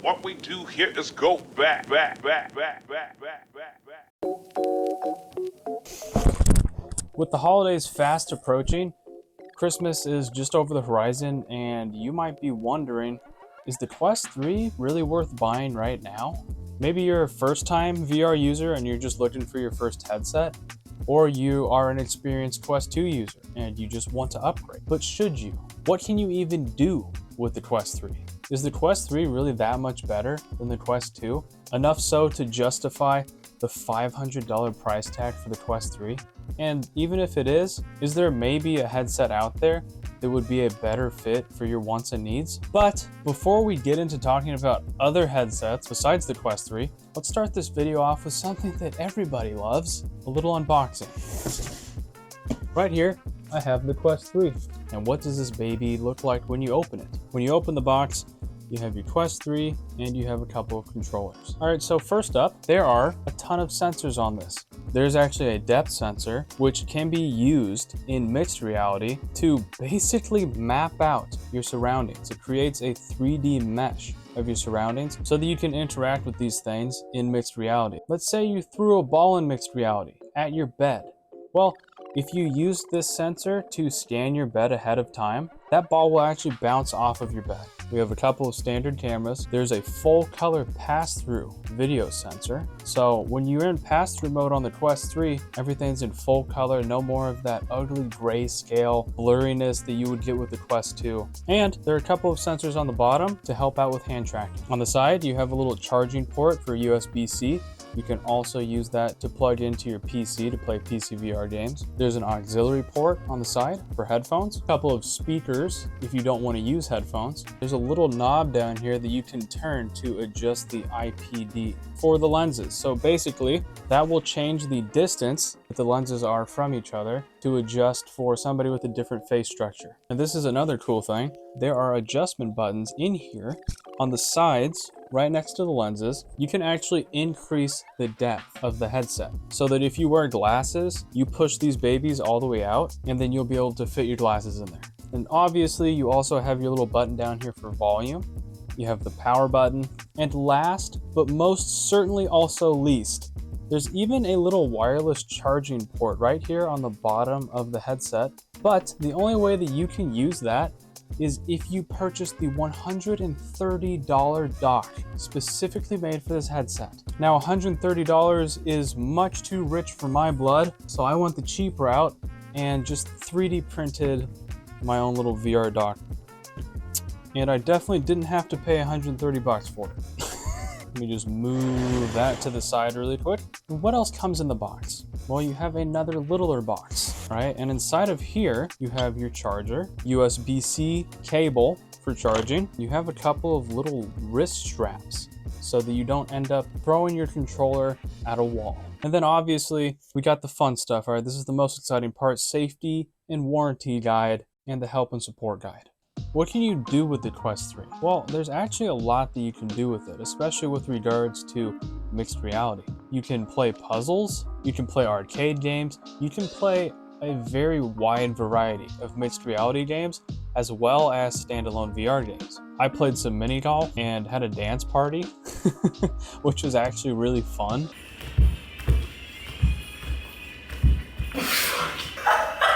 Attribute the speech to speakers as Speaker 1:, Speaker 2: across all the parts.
Speaker 1: what we do here is go back.
Speaker 2: With the holidays fast approaching, Christmas is just over the horizon, and you might be wondering, is the Quest 3 really worth buying right now? Maybe you're a first-time VR user and you're just looking for your first headset, or you are an experienced Quest 2 user and you just want to upgrade. But should you? What can you even do with the Quest 3? Is the Quest 3 really that much better than the Quest 2? Enough so to justify the $500 price tag for the Quest 3? And even if it is there maybe a headset out there that would be a better fit for your wants and needs? But before we get into talking about other headsets besides the Quest 3, let's start this video off with something that everybody loves, a little unboxing. Right here, I have the Quest 3. And what does this baby look like when you open it? When you open the box, you have your Quest 3 and you have a couple of controllers. All right, so first up, there are a ton of sensors on this. There's actually a depth sensor, which can be used in mixed reality to basically map out your surroundings. It creates a 3D mesh of your surroundings so that you can interact with these things in mixed reality. Let's say you threw a ball in mixed reality at your bed. Well, if you use this sensor to scan your bed ahead of time, that ball will actually bounce off of your bed. We have a couple of standard cameras. There's a full color pass-through video sensor. So when you're in pass-through mode on the Quest 3, everything's in full color, no more of that ugly grayscale blurriness that you would get with the Quest 2. And there are a couple of sensors on the bottom to help out with hand tracking. On the side, you have a little charging port for USB-C. You can also use that to plug into your PC to play PC VR games. There's an auxiliary port on the side for headphones, a couple of speakers if you don't want to use headphones. There's a little knob down here that you can turn to adjust the IPD for the lenses. So basically, that will change the distance that the lenses are from each other to adjust for somebody with a different face structure. And this is another cool thing. There are adjustment buttons in here on the sides right next to the lenses. You can actually increase the depth of the headset so that if you wear glasses, you push these babies all the way out and then you'll be able to fit your glasses in there. And obviously you also have your little button down here for volume. You have the power button, and last but most certainly also least, there's even a little wireless charging port right here on the bottom of the headset. But the only way that you can use that is if you purchase the $130 dock specifically made for this headset. Now, $130 is much too rich for my blood, so I went the cheap route and just 3D printed my own little VR dock. And I definitely didn't have to pay 130 bucks for it. Let me just move that to the side really quick. And what else comes in the box? Well, you have another littler box, right? And inside of here, you have your charger, USB-C cable for charging. You have a couple of little wrist straps so that you don't end up throwing your controller at a wall. And then obviously, we got the fun stuff, all right? This is the most exciting part: safety and warranty guide and the help and support guide. What can you do with the Quest 3? Well, there's actually a lot that you can do with it, especially with regards to mixed reality. You can play puzzles, you can play arcade games, you can play a very wide variety of mixed reality games, as well as standalone VR games. I played some mini golf and had a dance party, which was actually really fun.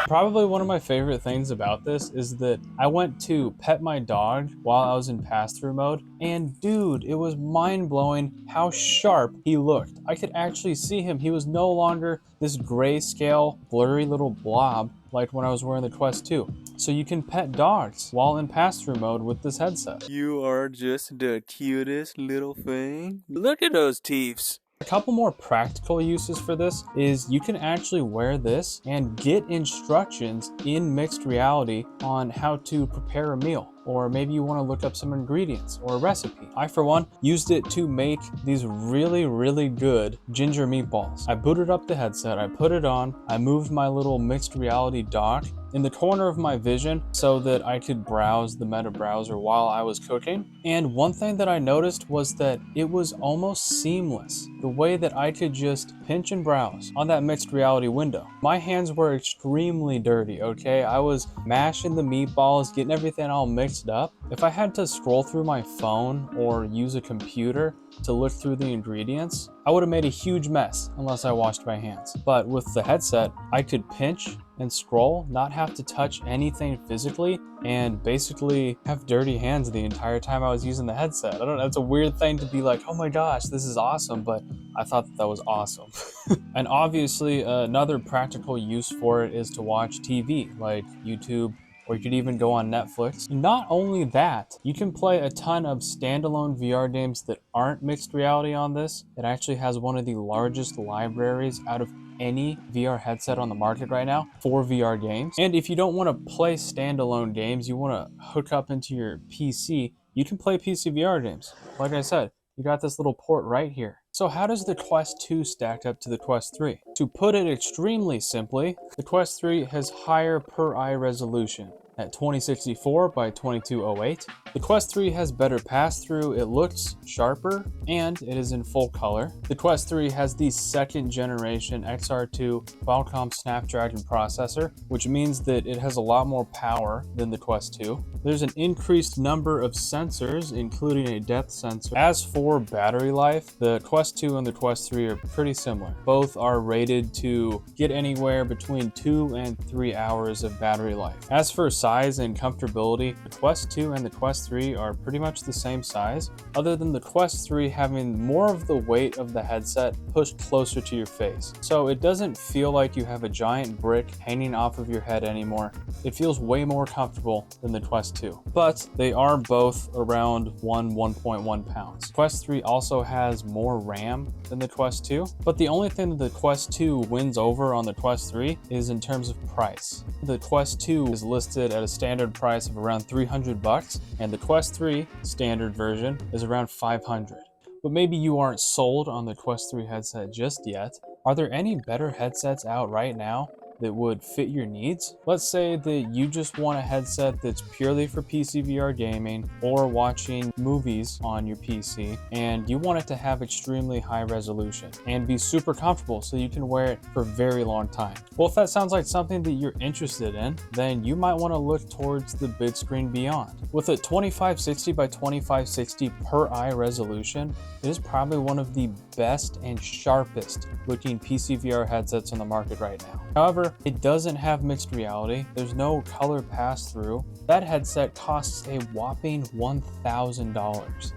Speaker 2: Probably one of my favorite things about this is that I went to pet my dog while I was in pass-through mode, and dude, it was mind-blowing how sharp he looked. I could actually see him. He was no longer this grayscale, blurry little blob like when I was wearing the Quest 2. So you can pet dogs while in pass-through mode with this headset.
Speaker 3: You are just the cutest little thing. Look at those teeths.
Speaker 2: A couple more practical uses for this is you can actually wear this and get instructions in mixed reality on how to prepare a meal. Or maybe you want to look up some ingredients or a recipe. I, for one, used it to make these really, really good ginger meatballs. I booted up the headset, I put it on, I moved my little mixed reality dock in the corner of my vision so that I could browse the meta browser while I was cooking. And one thing that I noticed was that it was almost seamless, the way that I could just pinch and browse on that mixed reality window. My hands were extremely dirty, okay? I was mashing the meatballs, getting everything all mixed priced up. If I had to scroll through my phone or use a computer to look through the ingredients, I would have made a huge mess unless I washed my hands. But with the headset, I could pinch and scroll, not have to touch anything physically, and basically have dirty hands the entire time I was using the headset. I don't know, it's a weird thing to be like, oh my gosh, this is awesome, but I thought that was awesome. And obviously, another practical use for it is to watch TV, like YouTube, or you could even go on Netflix. Not only that, you can play a ton of standalone VR games that aren't mixed reality on this. It actually has one of the largest libraries out of any VR headset on the market right now for VR games. And if you don't want to play standalone games, you want to hook up into your PC, you can play PC VR games. Like I said, you got this little port right here. So how does the Quest 2 stack up to the Quest 3? To put it extremely simply, the Quest 3 has higher per eye resolution at 2064 by 2208. The Quest 3 has better pass-through, it looks sharper, and it is in full color. The Quest 3 has the second generation XR2 Qualcomm Snapdragon processor, which means that it has a lot more power than the Quest 2. There's an increased number of sensors, including a depth sensor. As for battery life, the Quest 2 and the Quest 3 are pretty similar. Both are rated to get anywhere between 2 and 3 hours of battery life. As for size and comfortability, the Quest 2 and the Quest 3 are pretty much the same size, other than the Quest 3 having more of the weight of the headset pushed closer to your face. So it doesn't feel like you have a giant brick hanging off of your head anymore. It feels way more comfortable than the Quest 2. But they are both around 1.1 pounds. Quest 3 also has more RAM than the Quest 2, but the only thing that the Quest 2 wins over on the Quest 3 is in terms of price. The Quest 2 is listed at a standard price of around $300, and the Quest 3 standard version is around $500. But maybe you aren't sold on the Quest 3 headset just yet. Are there any better headsets out right now that would fit your needs? Let's say that you just want a headset that's purely for PC VR gaming or watching movies on your PC, and you want it to have extremely high resolution and be super comfortable so you can wear it for a very long time. Well, if that sounds like something that you're interested in, then you might want to look towards the Bidscreen Beyond. With a 2560 by 2560 per eye resolution, it is probably one of the best and sharpest looking PC VR headsets on the market right now. However, it doesn't have mixed reality. There's no color pass-through. That headset costs a whopping $1,000.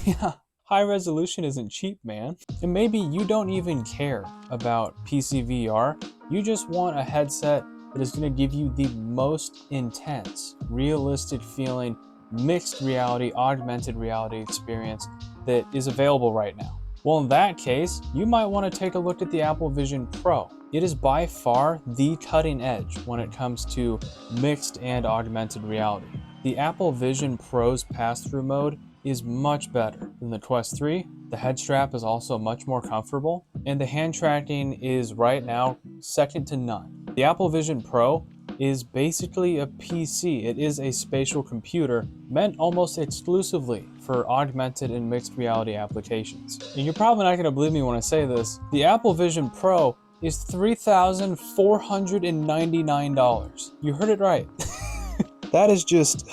Speaker 2: Yeah, high resolution isn't cheap, man. And maybe you don't even care about PC VR. You just want a headset that is going to give you the most intense, realistic feeling, mixed reality, augmented reality experience that is available right now. Well, in that case, you might want to take a look at the Apple Vision Pro. It is by far the cutting edge when it comes to mixed and augmented reality. The Apple Vision Pro's pass-through mode is much better than the Quest 3. The head strap is also much more comfortable, and the hand tracking is right now second to none. The Apple Vision Pro is basically a PC. It is a spatial computer meant almost exclusively for augmented and mixed reality applications. And you're probably not going to believe me when I say this. The Apple Vision Pro is $3,499. You heard it right. That is just...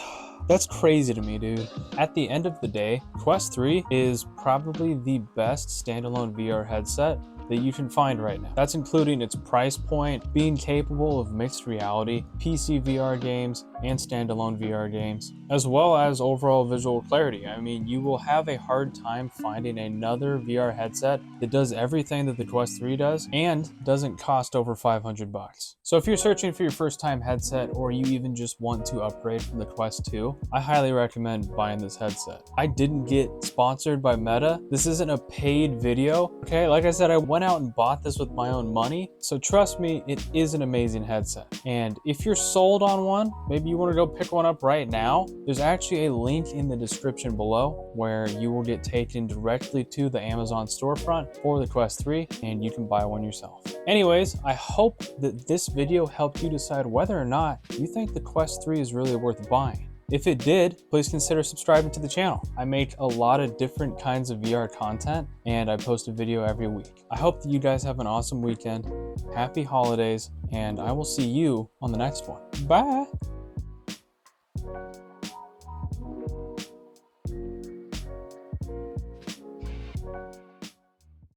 Speaker 2: that's crazy to me, dude. At the end of the day, Quest 3 is probably the best standalone VR headset that you can find right now. That's including its price point, being capable of mixed reality, PC VR games, and standalone VR games, as well as overall visual clarity. I mean, you will have a hard time finding another VR headset that does everything that the Quest 3 does and doesn't cost over $500. So if you're searching for your first time headset, or you even just want to upgrade from the Quest 2, I highly recommend buying this headset. I didn't get sponsored by Meta. This isn't a paid video, okay? Like I said, I went out and bought this with my own money. So trust me, it is an amazing headset. And if you're sold on one, maybe you want to go pick one up right now, there's actually a link in the description below where you will get taken directly to the Amazon storefront for the Quest 3, and you can buy one yourself. Anyways, I hope that this video helped you decide whether or not you think the Quest 3 is really worth buying. If it did, please consider subscribing to the channel. I make a lot of different kinds of VR content, and I post a video every week. I hope that you guys have an awesome weekend, happy holidays, and I will see you on the next one. Bye!